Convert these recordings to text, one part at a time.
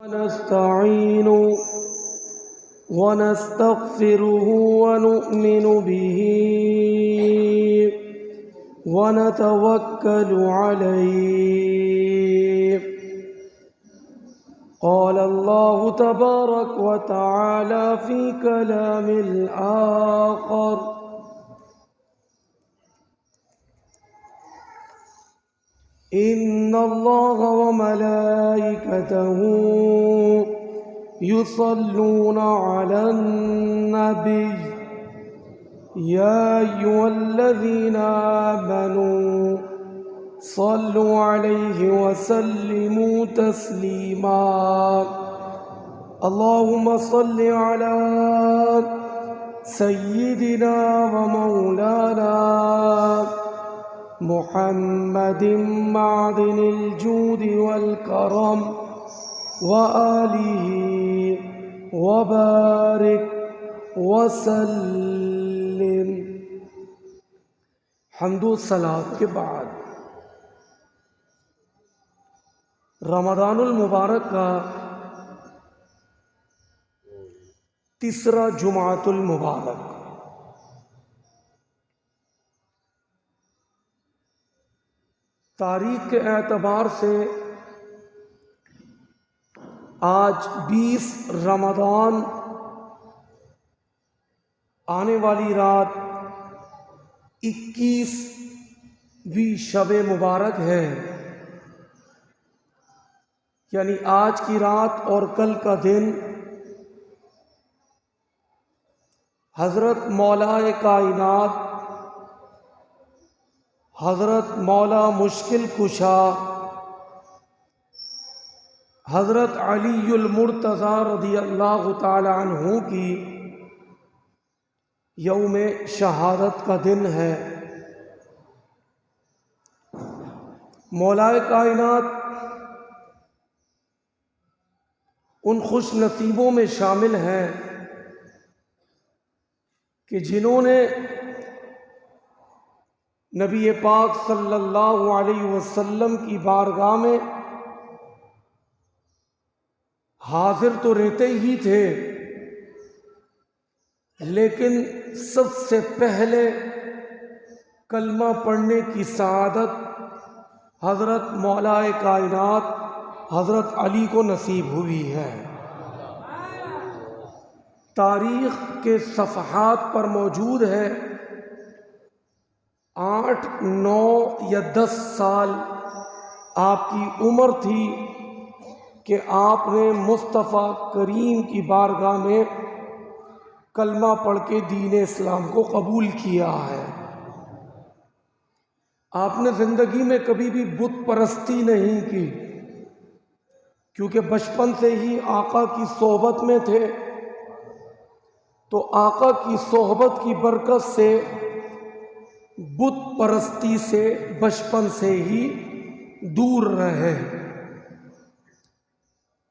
نستعين ونستغفره ونؤمن به ونتوكل عليه. قال الله تبارك وتعالى في كلام الآخر: إن الله وملائكته يصلون على النبي يا أيها الذين آمنوا صلوا عليه وسلموا تسليما. اللهم صل على سيدنا ومولانا محمد معدن الجود والكرم وآله وبارك وسلم. حمد و صلاۃ کے بعد رمضان المبارک کا تیسرا جمعۃ المبارک تاریخ کے اعتبار سے آج 20 رمضان، آنے والی رات 21ویں شب مبارک ہے. یعنی آج کی رات اور کل کا دن حضرت مولا کائنات، حضرت مولا مشکل کشا، حضرت علی المرتضیٰ رضی اللہ تعالی عنہ کی یوم شہادت کا دن ہے. مولا کائنات ان خوش نصیبوں میں شامل ہیں کہ جنہوں نے نبی پاک صلی اللہ علیہ وسلم کی بارگاہ میں حاضر تو رہتے ہی تھے، لیکن سب سے پہلے کلمہ پڑھنے کی سعادت حضرت مولا کائنات حضرت علی کو نصیب ہوئی ہے. تاریخ کے صفحات پر موجود ہے 8، 9 یا 10 سال آپ کی عمر تھی کہ آپ نے مصطفیٰ کریم کی بارگاہ میں کلمہ پڑھ کے دین اسلام کو قبول کیا ہے. آپ نے زندگی میں کبھی بھی بت پرستی نہیں کی، کیونکہ بچپن سے ہی آقا کی صحبت میں تھے، تو آقا کی صحبت کی برکت سے بت پرستی سے بچپن سے ہی دور رہے.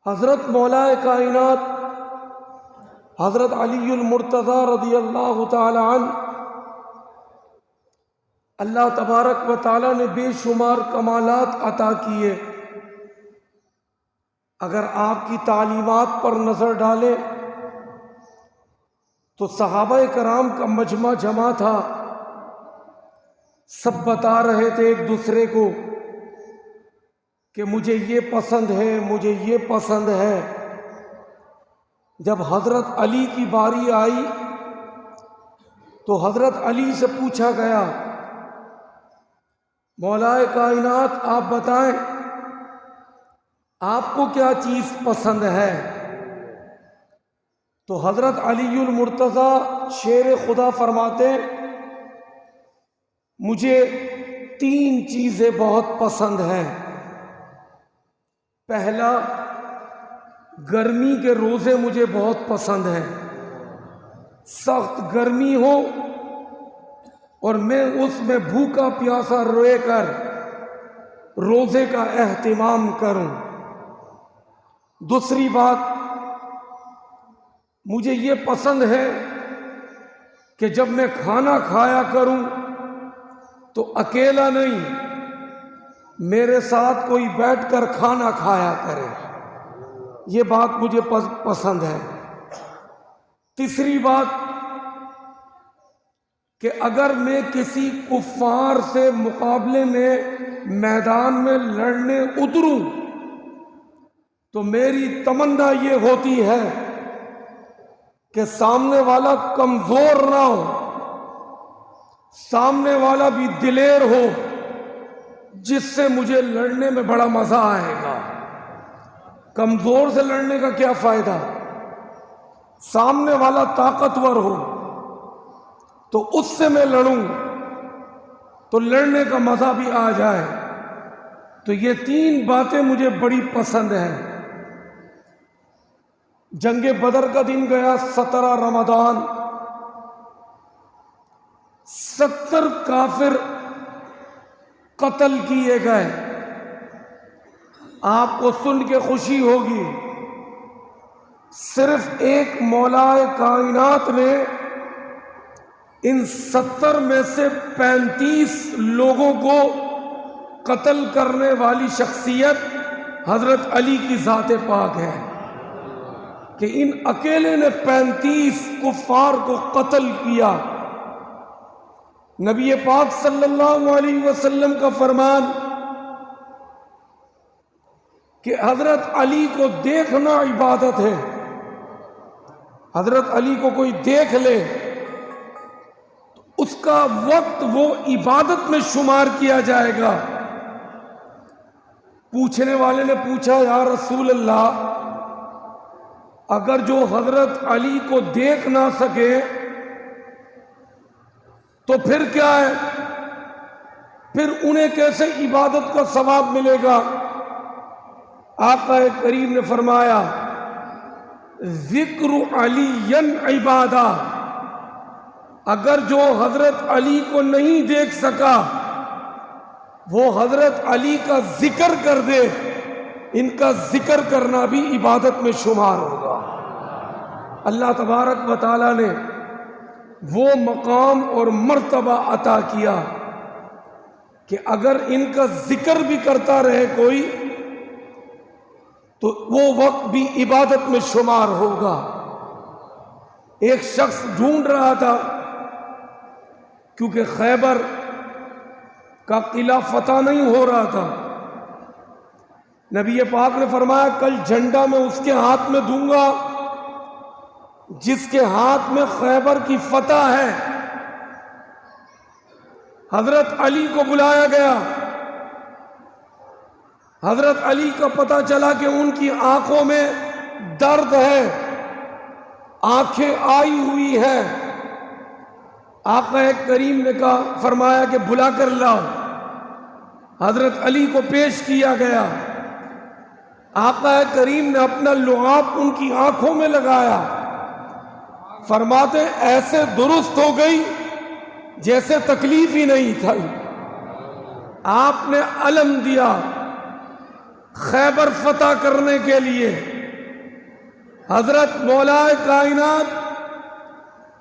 حضرت مولا کائنات حضرت علی المرتضیٰ رضی اللہ تعالی عنہ، اللہ تبارک و تعالی نے بے شمار کمالات عطا کیے. اگر آپ کی تعلیمات پر نظر ڈالیں تو صحابہ کرام کا مجمع جمع تھا، سب بتا رہے تھے ایک دوسرے کو کہ مجھے یہ پسند ہے، مجھے یہ پسند ہے. جب حضرت علی کی باری آئی تو حضرت علی سے پوچھا گیا: مولا کائنات آپ بتائیں آپ کو کیا چیز پسند ہے؟ تو حضرت علی المرتضیٰ شیر خدا فرماتے مجھے 3 چیزیں بہت پسند ہیں. پہلا، گرمی کے روزے مجھے بہت پسند ہیں. سخت گرمی ہو اور میں اس میں بھوکا پیاسا روئے کر روزے کا اہتمام کروں. دوسری بات، مجھے یہ پسند ہے کہ جب میں کھانا کھایا کروں تو اکیلا نہیں، میرے ساتھ کوئی بیٹھ کر کھانا کھایا کرے. یہ بات مجھے پسند ہے۔ تیسری بات کہ اگر میں کسی کفار سے مقابلے میں میدان میں لڑنے اتروں تو میری تمنا یہ ہوتی ہے کہ سامنے والا کمزور نہ ہو، سامنے والا بھی دلیر ہو، جس سے مجھے لڑنے میں بڑا مزہ آئے گا۔ کمزور سے لڑنے کا کیا فائدہ؟ سامنے والا طاقتور ہو تو اس سے میں لڑوں تو لڑنے کا مزہ بھی آ جائے۔ تو یہ تین باتیں مجھے بڑی پسند ہیں۔ جنگ بدر کا دن گیا 17 رمضان، 70 کافر قتل کیے گئے۔ آپ کو سن کے خوشی ہوگی، صرف ایک مولا کائنات نے ان 70 میں سے 35 لوگوں کو قتل کرنے والی شخصیت حضرت علی کی ذات پاک ہے کہ ان اکیلے نے 35 کفار کو قتل کیا۔ نبی پاک صلی اللہ علیہ وسلم کا فرمان کہ حضرت علی کو دیکھنا عبادت ہے۔ حضرت علی کو کوئی دیکھ لے تو اس کا وقت وہ عبادت میں شمار کیا جائے گا۔ پوچھنے والے نے پوچھا، یا رسول اللہ، اگر جو حضرت علی کو دیکھ نہ سکے تو پھر کیا ہے؟ پھر انہیں کیسے عبادت کا ثواب ملے گا؟ آقا کریم نے فرمایا، ذکر علی عبادہ، اگر جو حضرت علی کو نہیں دیکھ سکا وہ حضرت علی کا ذکر کر دے، ان کا ذکر کرنا بھی عبادت میں شمار ہوگا۔ اللہ تبارک و تعالیٰ نے وہ مقام اور مرتبہ عطا کیا کہ اگر ان کا ذکر بھی کرتا رہے کوئی تو وہ وقت بھی عبادت میں شمار ہوگا۔ ایک شخص ڈھونڈ رہا تھا، کیونکہ خیبر کا قلعہ فتح نہیں ہو رہا تھا۔ نبی پاک نے فرمایا، کل جھنڈا میں اس کے ہاتھ میں دوں گا جس کے ہاتھ میں خیبر کی فتح ہے۔ حضرت علی کو بلایا گیا۔ حضرت علی کا پتہ چلا کہ ان کی آنکھوں میں درد ہے، آنکھیں آئی ہوئی ہیں۔ آقا کریم نے کہا، فرمایا کہ بلا کر لاؤ۔ حضرت علی کو پیش کیا گیا۔ آقا کریم نے اپنا لعاب ان کی آنکھوں میں لگایا، فرماتے ایسے درست ہو گئی جیسے تکلیف ہی نہیں تھی۔ آپ نے علم دیا خیبر فتح کرنے کے لیے۔ حضرت مولا کائنات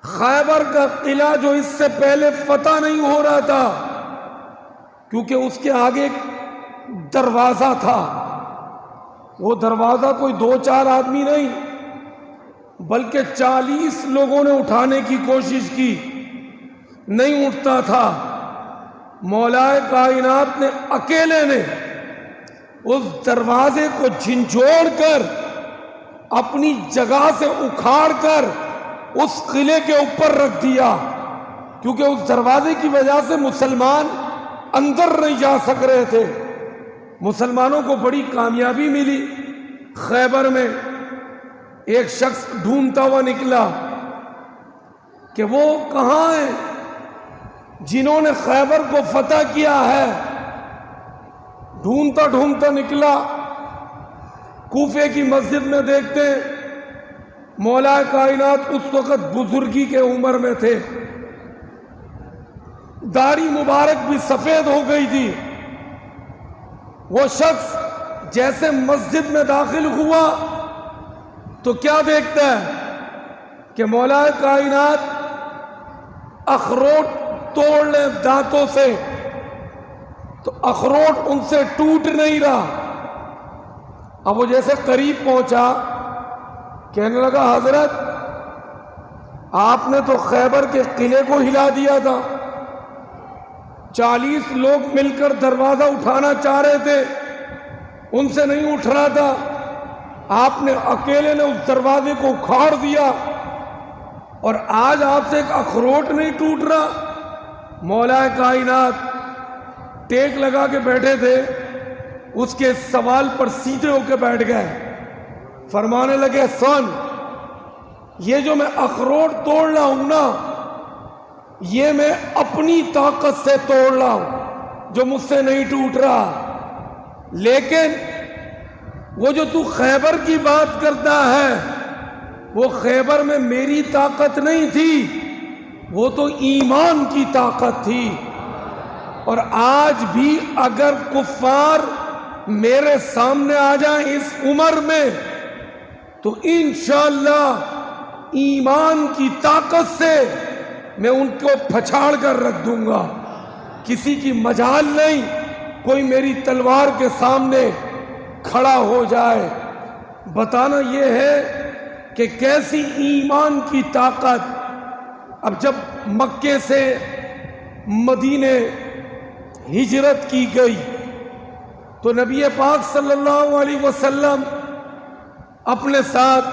خیبر کا قلعہ جو اس سے پہلے فتح نہیں ہو رہا تھا، کیونکہ اس کے آگے ایک دروازہ تھا، وہ دروازہ کوئی 2-4 آدمی نہیں بلکہ 40 لوگوں نے اٹھانے کی کوشش کی، نہیں اٹھتا تھا۔ مولا کائنات نے اکیلے نے اس دروازے کو جھنجھوڑ کر اپنی جگہ سے اکھاڑ کر اس قلعے کے اوپر رکھ دیا، کیونکہ اس دروازے کی وجہ سے مسلمان اندر نہیں جا سک رہے تھے۔ مسلمانوں کو بڑی کامیابی ملی۔ خیبر میں ایک شخص ڈھونڈتا ہوا نکلا کہ وہ کہاں ہیں جنہوں نے خیبر کو فتح کیا ہے۔ ڈھونڈتا ڈھونڈتا نکلا، کوفے کی مسجد میں دیکھتے مولا کائنات اس وقت بزرگی کے عمر میں تھے، داڑھی مبارک بھی سفید ہو گئی تھی۔ وہ شخص جیسے مسجد میں داخل ہوا تو کیا دیکھتا ہے کہ مولا کائنات اخروٹ توڑ لے دانتوں سے تو اخروٹ ان سے ٹوٹ نہیں رہا، اب وہ جیسے قریب پہنچا کہنے لگا حضرت آپ نے تو خیبر کے قلعے کو ہلا دیا تھا، 40 لوگ مل کر دروازہ اٹھانا چاہ رہے تھے، ان سے نہیں اٹھ رہا تھا، آپ نے اکیلے نے اس دروازے کو اکھاڑ دیا، اور آج آپ سے ایک اخروٹ نہیں ٹوٹ رہا۔ مولا کائنات ٹیک لگا کے بیٹھے تھے، اس کے سوال پر سیدھے ہو کے بیٹھ گئے، فرمانے لگے سن، یہ جو میں اخروٹ توڑ رہا ہوں نا، یہ میں اپنی طاقت سے توڑ رہا ہوں جو مجھ سے نہیں ٹوٹ رہا، لیکن وہ جو تو خیبر کی بات کرتا ہے وہ خیبر میں میری طاقت نہیں تھی، وہ تو ایمان کی طاقت تھی، اور آج بھی اگر کفار میرے سامنے آ جائیں اس عمر میں تو انشاءاللہ ایمان کی طاقت سے میں ان کو پھچاڑ کر رکھ دوں گا، کسی کی مجال نہیں کوئی میری تلوار کے سامنے کھڑا ہو جائے۔ بتانا یہ ہے کہ کیسی ایمان کی طاقت۔ اب جب مکے سے مدینے ہجرت کی گئی تو نبی پاک صلی اللہ علیہ وسلم اپنے ساتھ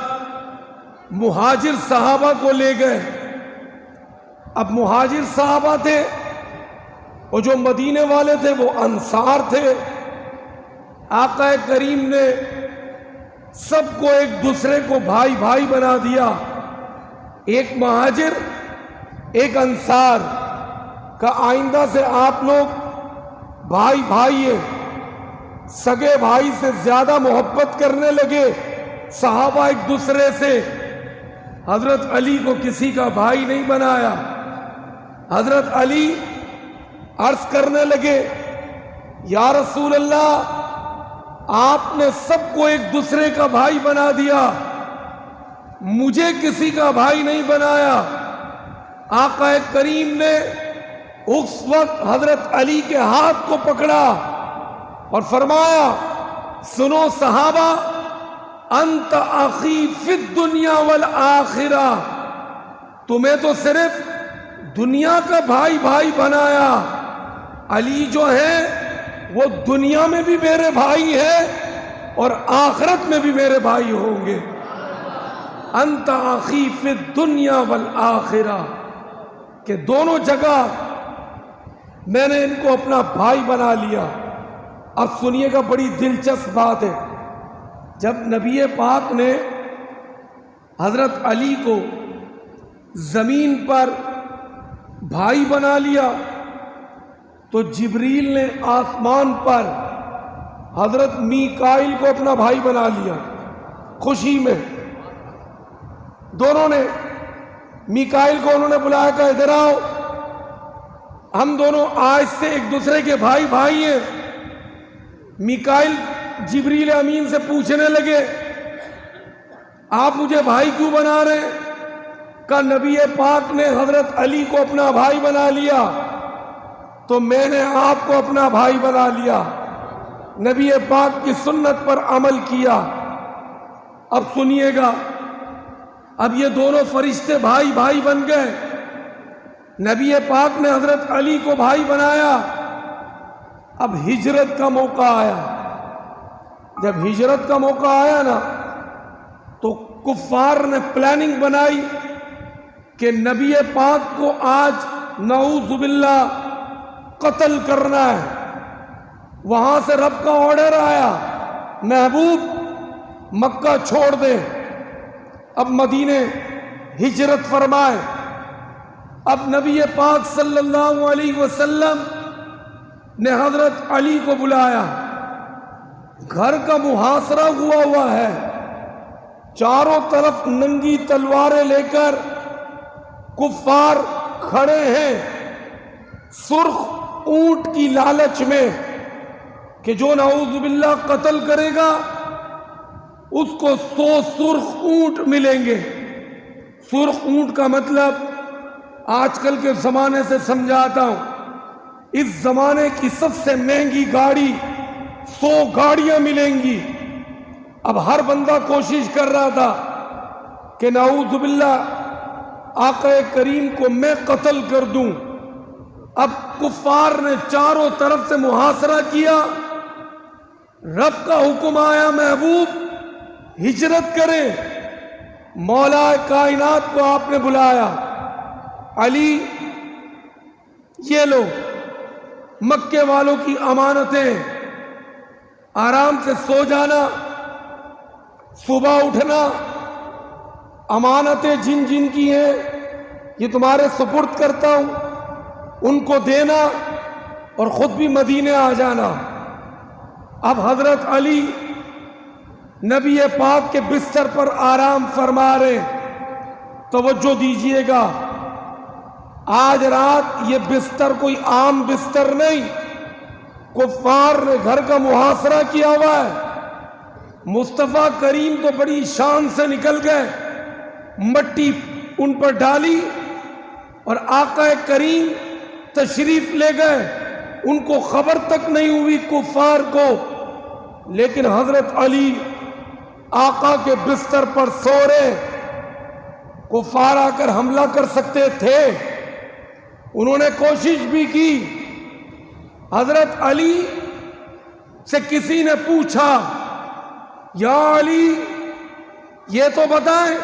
مہاجر صحابہ کو لے گئے۔ اب مہاجر صحابہ تھے اور جو مدینے والے تھے وہ انصار تھے۔ آقا کریم نے سب کو ایک دوسرے کو بھائی بھائی بنا دیا، ایک مہاجر ایک انصار کا آئندہ سے آپ لوگ بھائی بھائی ہیں، سگے بھائی سے زیادہ محبت کرنے لگے صحابہ ایک دوسرے سے۔ حضرت علی کو کسی کا بھائی نہیں بنایا۔ حضرت علی عرض کرنے لگے یا رسول اللہ، آپ نے سب کو ایک دوسرے کا بھائی بنا دیا، مجھے کسی کا بھائی نہیں بنایا۔ آقا کریم نے اس وقت حضرت علی کے ہاتھ کو پکڑا اور فرمایا سنو صحابہ، انت اخی فی الدنیا والآخرہ، تمہیں تو صرف دنیا کا بھائی بھائی بنایا، علی جو ہے وہ دنیا میں بھی میرے بھائی ہے اور آخرت میں بھی میرے بھائی ہوں گے۔ انت اخی فی الدنیا والآخرہ، کہ دونوں جگہ میں نے ان کو اپنا بھائی بنا لیا۔ اب سنیے گا، بڑی دلچسپ بات ہے، جب نبی پاک نے حضرت علی کو زمین پر بھائی بنا لیا تو جبریل نے آسمان پر حضرت میکائیل کو اپنا بھائی بنا لیا۔ خوشی میں دونوں نے، میکائیل کو انہوں نے بلایا کہ ادھر آؤ، ہم دونوں آج سے ایک دوسرے کے بھائی بھائی ہیں۔ میکائیل جبریل امین سے پوچھنے لگے آپ مجھے بھائی کیوں بنا رہے ہیں؟ کہ نبی پاک نے حضرت علی کو اپنا بھائی بنا لیا تو میں نے آپ کو اپنا بھائی بنا لیا، نبی پاک کی سنت پر عمل کیا۔ اب سنیے گا، اب یہ دونوں فرشتے بھائی بھائی بن گئے، نبی پاک نے حضرت علی کو بھائی بنایا۔ اب ہجرت کا موقع آیا، جب ہجرت کا موقع آیا نا تو کفار نے پلاننگ بنائی کہ نبی پاک کو آج نعوذ باللہ قتل کرنا ہے۔ وہاں سے رب کا آرڈر آیا محبوب مکہ چھوڑ دے، اب مدینے ہجرت فرمائے۔ اب نبی پاک صلی اللہ علیہ وسلم نے حضرت علی کو بلایا، گھر کا محاصرہ ہوا ہے، چاروں طرف ننگی تلواریں لے کر کفار کھڑے ہیں، سرخ اونٹ کی لالچ میں کہ جو نعوذ باللہ قتل کرے گا اس کو 100 سرخ اونٹ ملیں گے۔ سرخ اونٹ کا مطلب آج کل کے زمانے سے سمجھاتا ہوں، اس زمانے کی سب سے مہنگی گاڑی 100 گاڑیاں ملیں گی، اب ہر بندہ کوشش کر رہا تھا کہ نعوذ باللہ آقا کریم کو میں قتل کر دوں. اب کفار نے چاروں طرف سے محاصرہ کیا. رب کا حکم آیا محبوب ہجرت کریں. مولا کائنات کو آپ نے بلایا, علی یہ لو مکے والوں کی امانتیں, آرام سے سو جانا, صبح اٹھنا, امانتیں جن جن کی ہیں یہ تمہارے سپرد کرتا ہوں, ان کو دینا اور خود بھی مدینے آ جانا. اب حضرت علی نبی پاک کے بستر پر آرام فرما رہے. توجہ دیجئے گا, آج رات یہ بستر کوئی عام بستر نہیں, کفار نے گھر کا محاصرہ کیا ہوا ہے. مصطفیٰ کریم تو بڑی شان سے نکل گئے, مٹی ان پر ڈالی اور آقا کریم تشریف لے گئے. ان کو خبر تک نہیں ہوئی کفار کو, لیکن حضرت علی آقا کے بستر پر سو رہے. کفار آ کر حملہ کر سکتے تھے, انہوں نے کوشش بھی کی. حضرت علی سے کسی نے پوچھا, یا علی یہ تو بتائیں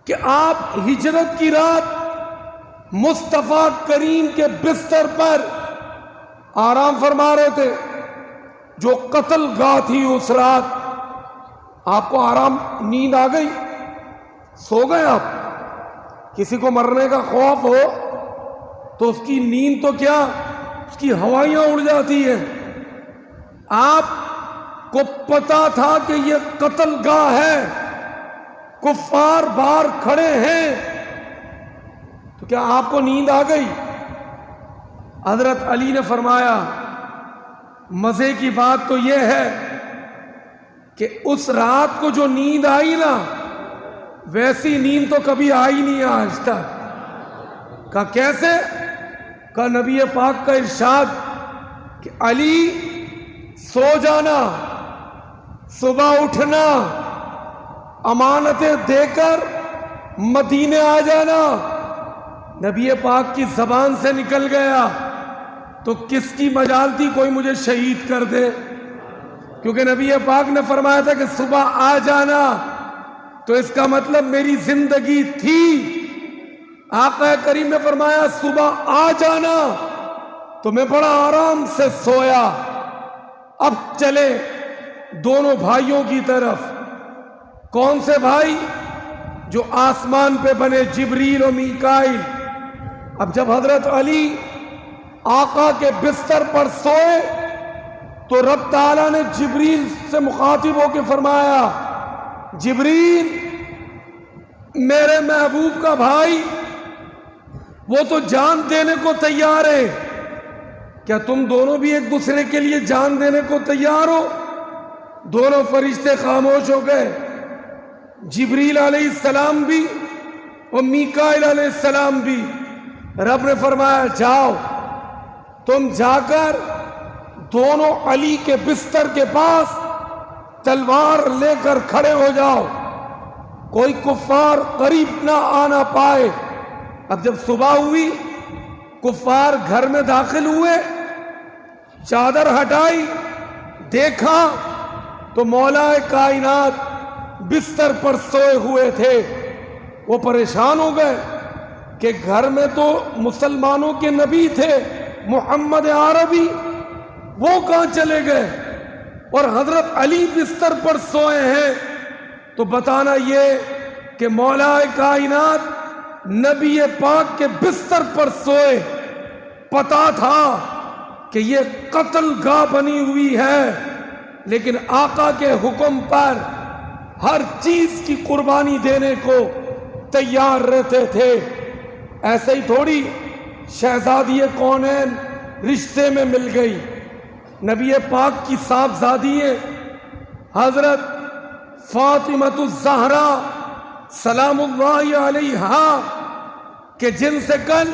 کہ آپ ہجرت کی رات مصطفیٰ کریم کے بستر پر آرام فرما رہے تھے, جو قتل گاہ تھی اس رات, آپ کو آرام نیند آ گئی, سو گئے آپ. کسی کو مرنے کا خوف ہو تو اس کی نیند تو کیا, اس کی ہوائیاں اڑ جاتی ہیں. آپ کو پتا تھا کہ یہ قتل گاہ ہے, کفار باہر کھڑے ہیں, تو کیا آپ کو نیند آ گئی؟ حضرت علی نے فرمایا مزے کی بات تو یہ ہے کہ اس رات کو جو نیند آئی نا, ویسی نیند تو کبھی آئی نہیں آج تک. کہا کیسے؟ کہا نبی پاک کا ارشاد کہ علی سو جانا, صبح اٹھنا, امانتیں دے کر مدینے آ جانا. نبی پاک کی زبان سے نکل گیا تو کس کی مجال تھی کوئی مجھے شہید کر دے, کیونکہ نبی پاک نے فرمایا تھا کہ صبح آ جانا, تو اس کا مطلب میری زندگی تھی. آقا کریم نے فرمایا صبح آ جانا, تو میں بڑا آرام سے سویا. اب چلے دونوں بھائیوں کی طرف. کون سے بھائی؟ جو آسمان پہ بنے, جبریل و میکائیل. اب جب حضرت علی آقا کے بستر پر سوئے تو رب تعالیٰ نے جبریل سے مخاطب ہو کے فرمایا, جبریل میرے محبوب کا بھائی وہ تو جان دینے کو تیار ہے, کیا تم دونوں بھی ایک دوسرے کے لیے جان دینے کو تیار ہو؟ دونوں فرشتے خاموش ہو گئے, جبریل علیہ السلام بھی اور میکائیل علیہ السلام بھی. رب نے فرمایا جاؤ, تم جا کر دونوں علی کے بستر کے پاس تلوار لے کر کھڑے ہو جاؤ, کوئی کفار قریب نہ آنا پائے. اب جب صبح ہوئی, کفار گھر میں داخل ہوئے, چادر ہٹائی, دیکھا تو مولا کائنات بستر پر سوئے ہوئے تھے. وہ پریشان ہو گئے کہ گھر میں تو مسلمانوں کے نبی تھے محمد عربی, وہ کہاں چلے گئے, اور حضرت علی بستر پر سوئے ہیں. تو بتانا یہ کہ مولا کائنات نبی پاک کے بستر پر سوئے, پتا تھا کہ یہ قتل گاہ بنی ہوئی ہے, لیکن آقا کے حکم پر ہر چیز کی قربانی دینے کو تیار رہتے تھے. ایسے ہی تھوڑی شہزادی کونین رشتے میں مل گئی. نبی پاک کی صاحبزادی حضرت فاطمۃ الزہرا سلام اللہ علیہا, کہ جن سے کل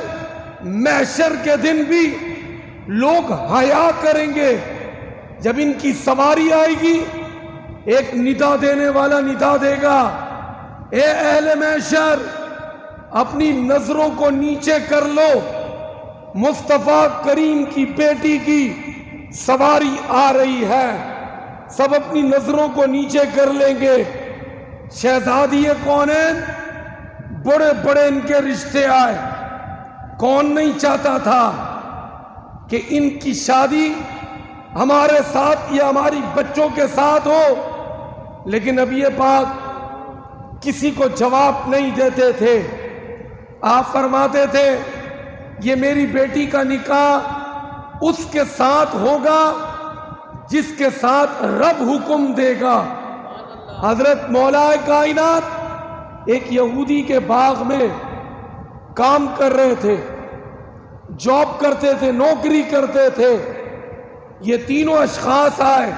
محشر کے دن بھی لوگ حیا کریں گے. جب ان کی سواری آئے گی ایک ندا دینے والا ندا دے گا، اے اہل محشر اپنی نظروں کو نیچے کر لو، مصطفیٰ کریم کی بیٹی کی سواری آ رہی ہے۔ سب اپنی نظروں کو نیچے کر لیں گے۔ شہزادی کونین بڑے بڑے ان کے رشتے آئے، کون نہیں چاہتا تھا کہ ان کی شادی ہمارے ساتھ یا ہماری بچوں کے ساتھ ہو، لیکن نبی پاک کسی کو جواب نہیں دیتے تھے۔ آپ فرماتے تھے یہ میری بیٹی کا نکاح اس کے ساتھ ہوگا جس کے ساتھ رب حکم دے گا۔ حضرت مولا کائنات ایک یہودی کے باغ میں کام کر رہے تھے، جاب کرتے تھے، نوکری کرتے تھے۔ یہ تینوں اشخاص آئے،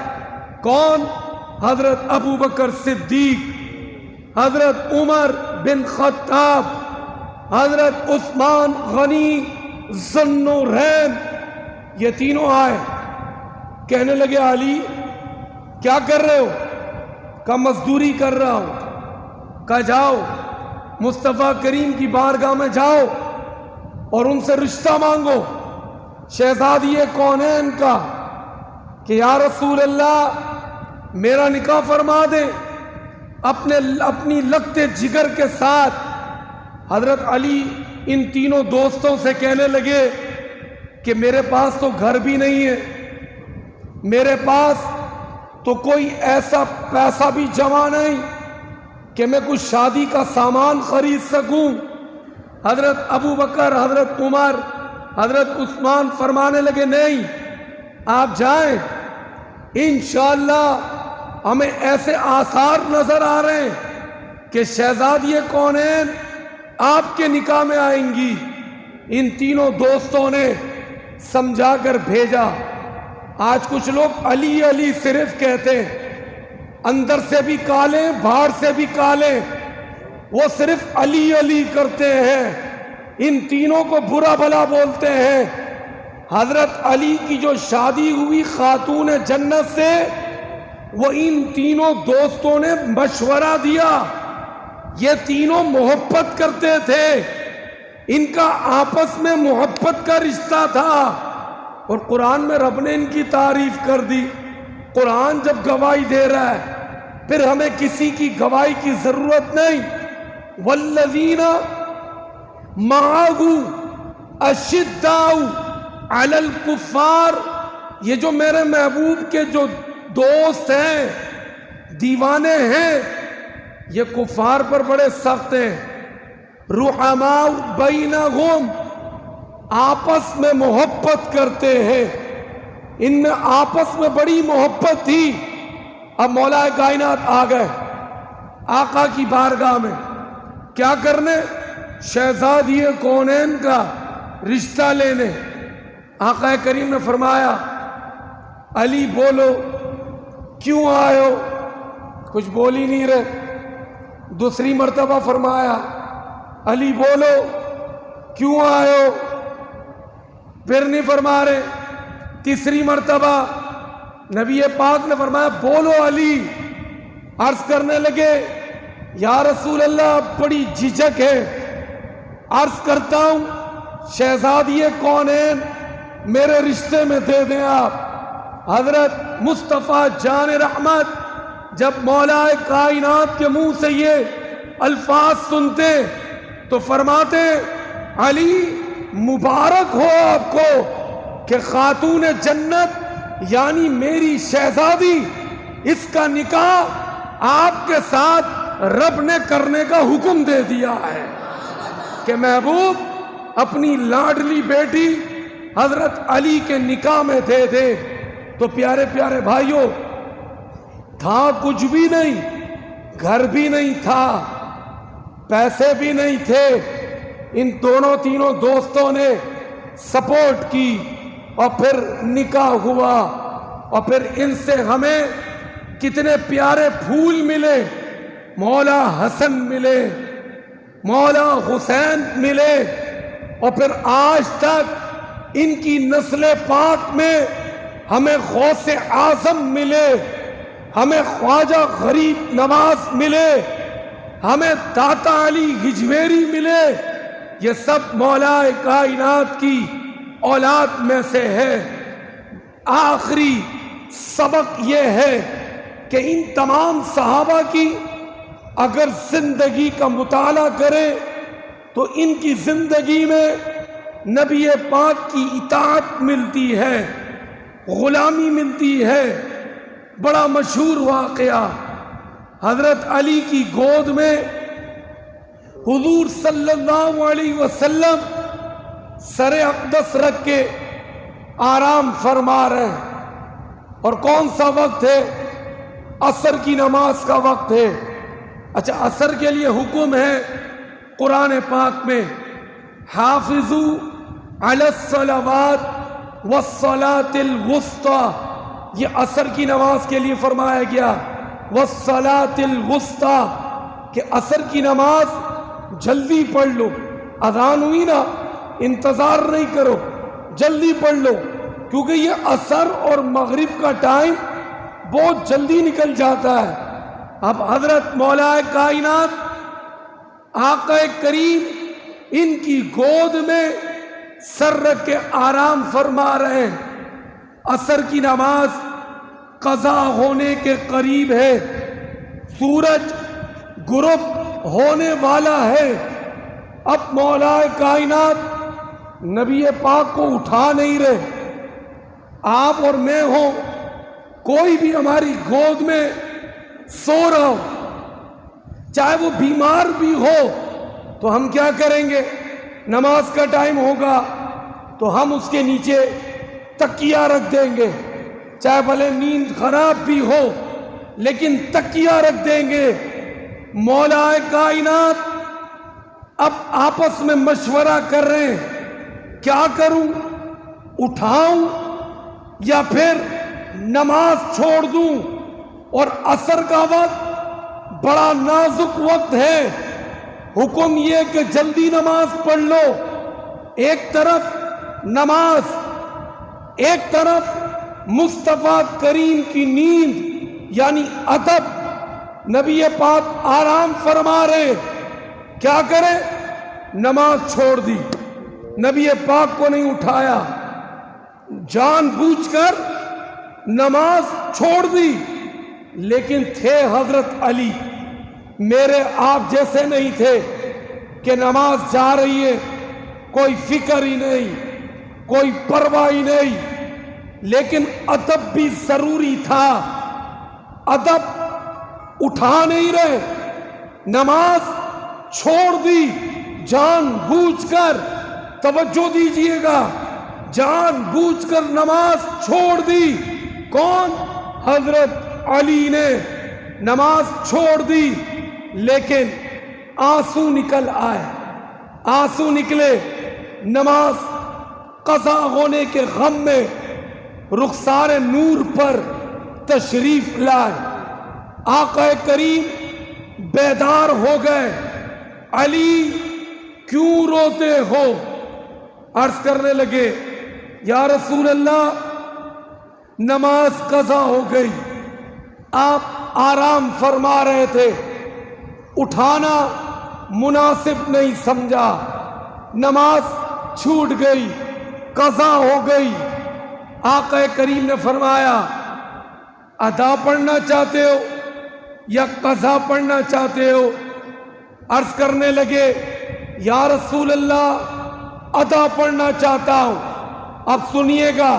کون؟ حضرت ابو بکر صدیق، حضرت عمر بن خطاب، حضرت عثمان غنی ذو النورین۔ یہ تینوں آئے، کہنے لگے علی کیا کر رہے ہو؟ کہا مزدوری کر رہا ہوں۔ کہا جاؤ مصطفیٰ کریم کی بارگاہ میں جاؤ اور ان سے رشتہ مانگو شہزادی کونین کا، کہ یا رسول اللہ میرا نکاح فرما دیں اپنی لگتے جگر کے ساتھ۔ حضرت علی ان تینوں دوستوں سے کہنے لگے کہ میرے پاس تو گھر بھی نہیں ہے، میرے پاس تو کوئی ایسا پیسہ بھی جمع نہیں کہ میں کچھ شادی کا سامان خرید سکوں۔ حضرت ابو بکر، حضرت عمر، حضرت عثمان فرمانے لگے نہیں، آپ جائیں، انشاءاللہ ہمیں ایسے آثار نظر آ رہے ہیں کہ شہزادی کونین آپ کے نکاح میں آئیں گی۔ ان تینوں دوستوں نے سمجھا کر بھیجا۔ آج کچھ لوگ علی علی صرف کہتے ہیں، اندر سے بھی کالے باہر سے بھی کالے، وہ صرف علی علی کرتے ہیں، ان تینوں کو برا بھلا بولتے ہیں۔ حضرت علی کی جو شادی ہوئی خاتون جنت سے، وہ ان تینوں دوستوں نے مشورہ دیا۔ یہ تینوں محبت کرتے تھے، ان کا آپس میں محبت کا رشتہ تھا، اور قرآن میں رب نے ان کی تعریف کر دی۔ قرآن جب گواہی دے رہا ہے پھر ہمیں کسی کی گواہی کی ضرورت نہیں۔ والذین معہ اشداء علی الکفار، یہ جو میرے محبوب کے جو دوست ہیں، دیوانے ہیں، یہ کفار پر بڑے سخت ہیں۔ رحماء بینہم، آپس میں محبت کرتے ہیں، ان میں آپس میں بڑی محبت تھی۔ اب مولا کائنات آ گئے آقا کی بارگاہ میں، کیا کرنے؟ شہزادی کونین کا رشتہ لینے۔ آقا کریم نے فرمایا علی بولو کیوں آئے ہو؟ کچھ بول ہی نہیں رہے۔ دوسری مرتبہ فرمایا علی بولو کیوں آئے ہو؟ پھر نہیں فرما رہے۔ تیسری مرتبہ نبی پاک نے فرمایا بولو علی۔ عرض کرنے لگے یا رسول اللہ بڑی جھجک ہے، عرض کرتا ہوں شہزادی کونین میرے رشتے میں دے دیں آپ۔ حضرت مصطفیٰ جان رحمت جب مولا کائنات کے منہ سے یہ الفاظ سنتے تو فرماتے علی مبارک ہو آپ کو کہ خاتون جنت یعنی میری شہزادی، اس کا نکاح آپ کے ساتھ رب نے کرنے کا حکم دے دیا ہے کہ محبوب اپنی لاڈلی بیٹی حضرت علی کے نکاح میں دے دے۔ تو پیارے پیارے بھائیوں، تھا کچھ بھی نہیں، گھر بھی نہیں تھا، پیسے بھی نہیں تھے، ان تینوں دوستوں نے سپورٹ کی اور پھر نکاح ہوا، اور پھر ان سے ہمیں کتنے پیارے پھول ملے، مولا حسن ملے، مولا حسین ملے، اور پھر آج تک ان کی نسل پاک میں ہمیں غوث اعظم ملے، ہمیں خواجہ غریب نواز ملے، ہمیں داتا علی ہجویری ملے، یہ سب مولا کائنات کی اولاد میں سے ہے۔ آخری سبق یہ ہے کہ ان تمام صحابہ کی اگر زندگی کا مطالعہ کریں تو ان کی زندگی میں نبی پاک کی اطاعت ملتی ہے، غلامی ملتی ہے۔ بڑا مشہور واقعہ، حضرت علی کی گود میں حضور صلی اللہ علیہ وسلم سر اقدس رکھ کے آرام فرما رہے ہیں، اور کون سا وقت ہے؟ عصر کی نماز کا وقت ہے۔ اچھا، عصر کے لیے حکم ہے قرآن پاک میں، حافظوا علی الصلوات والصلاة الوسطی، یہ عصر کی نماز کے لیے فرمایا گیا، والصلاة الوسطی، کہ عصر کی نماز جلدی پڑھ لو، اذان ہوئی نا، انتظار نہیں کرو، جلدی پڑھ لو، کیونکہ یہ عصر اور مغرب کا ٹائم بہت جلدی نکل جاتا ہے۔ اب حضرت مولا کائنات آقا کریم ان کی گود میں سر رکھ کے آرام فرما رہے ہیں۔ عصر کی نماز قضا ہونے کے قریب ہے، سورج غروب ہونے والا ہے۔ اب مولا کائنات نبی پاک کو اٹھا نہیں رہے۔ آپ اور میں ہوں، کوئی بھی ہماری گود میں سو رہا ہو، چاہے وہ بیمار بھی ہو، تو ہم کیا کریں گے؟ نماز کا ٹائم ہوگا تو ہم اس کے نیچے تکیہ رکھ دیں گے، چاہے بھلے نیند خراب بھی ہو لیکن تکیہ رکھ دیں گے۔ مولا کائنات اب آپس میں مشورہ کر رہے ہیں، کیا کروں؟ اٹھاؤں یا پھر نماز چھوڑ دوں؟ اور عصر کا وقت بڑا نازک وقت ہے، حکم یہ کہ جلدی نماز پڑھ لو۔ ایک طرف نماز، ایک طرف مصطفیٰ کریم کی نیند یعنی ادب، نبی پاک آرام فرما رہے، کیا کرے؟ نماز چھوڑ دی، نبی پاک کو نہیں اٹھایا، جان بوجھ کر نماز چھوڑ دی۔ لیکن تھے حضرت علی، میرے آپ جیسے نہیں تھے کہ نماز جا رہی ہے، کوئی فکر ہی نہیں، کوئی پرواہ ہی نہیں، لیکن ادب بھی ضروری تھا۔ ادب اٹھا نہیں رہے، نماز چھوڑ دی جان بوجھ کر، توجہ دیجئے گا، جان بوجھ کر نماز چھوڑ دی۔ کون؟ حضرت علی نے نماز چھوڑ دی، لیکن آنسو نکل آئے، آنسو نکلے، نماز قضا ہونے کے غم میں رخسار نور پر تشریف لائے۔ آقا کریم بیدار ہو گئے، علی کیوں روتے ہو؟ عرض کرنے لگے، یا رسول اللہ، نماز قضا ہو گئی، آپ آرام فرما رہے تھے، اٹھانا مناسب نہیں سمجھا، نماز چھوٹ گئی، قضا ہو گئی۔ آقا کریم نے فرمایا، ادا پڑھنا چاہتے ہو یا قضا پڑھنا چاہتے ہو؟ عرض کرنے لگے، یا رسول اللہ، ادا پڑھنا چاہتا ہوں۔ اب سنیے گا،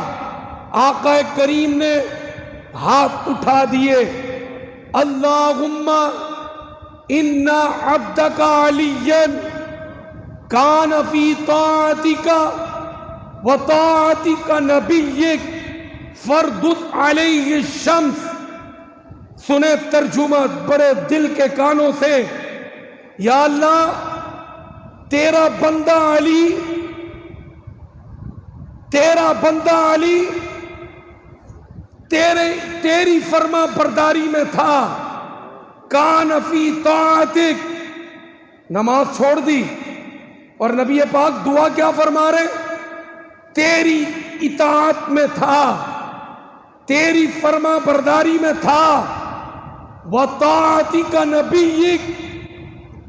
آقا کریم نے ہاتھ اٹھا دیے، اللہم ان عبدک علی کان فی طاعتک و طاعتک نبیک فردد علیہ الشمس۔ سنے ترجمہ بڑے دل کے کانوں سے، یا اللہ، تیرا بندہ علی، تیرا بندہ علی تیری فرما برداری میں تھا، کان فی طاعتک، نماز چھوڑ دی، اور نبی پاک دعا کیا فرما رہے؟ تیری اطاعت میں تھا، تیری فرما برداری میں تھا۔ وطاعتک نبیک،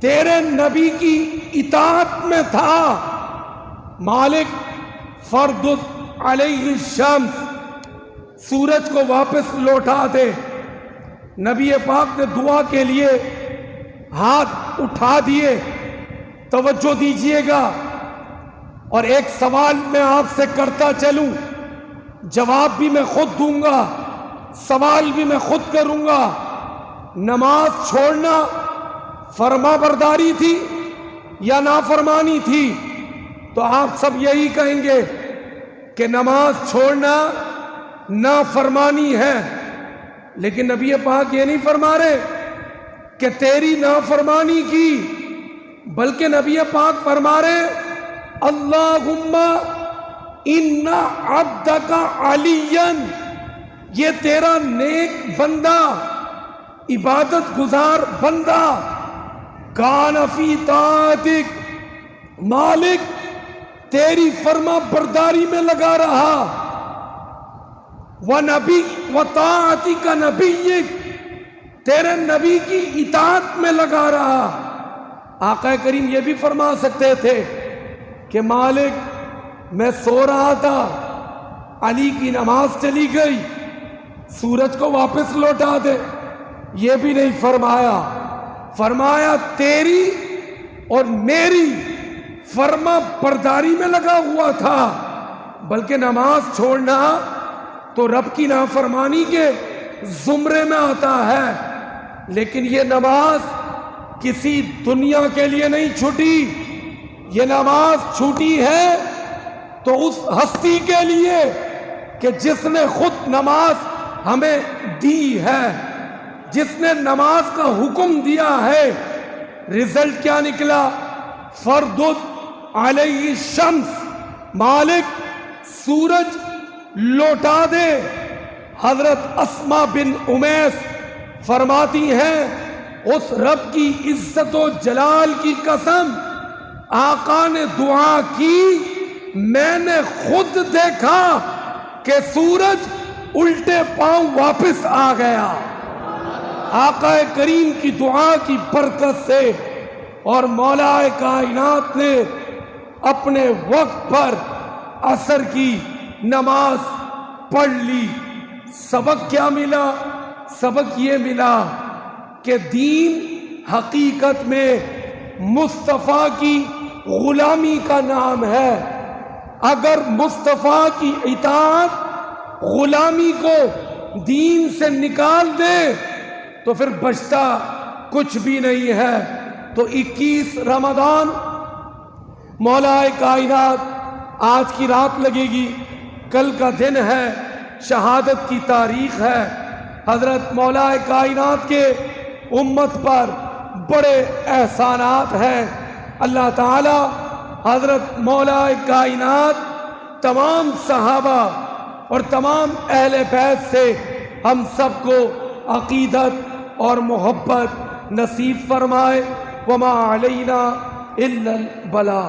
تیرے نبی کی اطاعت میں تھا۔ مالک فردد علیہ الشمس، سورج کو واپس لوٹا دے۔ نبی پاک نے دعا کے لیے ہاتھ اٹھا دیے۔ توجہ دیجئے گا، اور ایک سوال میں آپ سے کرتا چلوں، جواب بھی میں خود دوں گا، سوال بھی میں خود کروں گا۔ نماز چھوڑنا فرما برداری تھی یا نافرمانی تھی؟ تو آپ سب یہی کہیں گے کہ نماز چھوڑنا نافرمانی ہے۔ لیکن نبی پاک یہ نہیں فرما رہے کہ تیری نافرمانی کی، بلکہ نبی پاک فرما رہے اللہم ان عبدک علی، یہ تیرا نیک بندہ، عبادت گزار بندہ، کان فی طاعتک، مالک تیری فرما برداری میں لگا رہا، وطاعتک نبیک، تیرے نبی کی اطاعت میں لگا رہا۔ آقا کریم یہ بھی فرما سکتے تھے کہ مالک میں سو رہا تھا، علی کی نماز چلی گئی، سورج کو واپس لوٹا دے۔ یہ بھی نہیں فرمایا، فرمایا تیری اور میری فرما برداری میں لگا ہوا تھا۔ بلکہ نماز چھوڑنا تو رب کی نافرمانی کے زمرے میں آتا ہے، لیکن یہ نماز کسی دنیا کے لیے نہیں چھوٹی، یہ نماز چھوٹی ہے تو اس ہستی کے لیے کہ جس نے خود نماز ہمیں دی ہے، جس نے نماز کا حکم دیا ہے۔ رزلٹ کیا نکلا؟ فردد علیہ الشمس، مالک سورج لوٹا دے۔ حضرت اسماء بن امیس فرماتی ہیں اس رب کی عزت و جلال کی قسم، آقا نے دعا کی، میں نے خود دیکھا کہ سورج الٹے پاؤں واپس آ گیا۔ آقا کریم کی دعا کی برکت سے، اور مولا کائنات نے اپنے وقت پر عصر کی نماز پڑھ لی۔ سبق کیا ملا؟ سبق یہ ملا کہ دین حقیقت میں مصطفیٰ کی غلامی کا نام ہے۔ اگر مصطفیٰ کی اطاعت غلامی کو دین سے نکال دے تو پھر بچتا کچھ بھی نہیں ہے۔ تو 21 رمضان مولا کائنات آج کی رات لگے گی، کل کا دن ہے، شہادت کی تاریخ ہے۔ حضرت مولا کائنات کے امت پر بڑے احسانات ہیں۔ اللہ تعالی حضرت مولا کائنات تمام صحابہ اور تمام اہل بیت سے ہم سب کو عقیدت اور محبت نصیب فرمائے۔ وما علینا الا البلاغ۔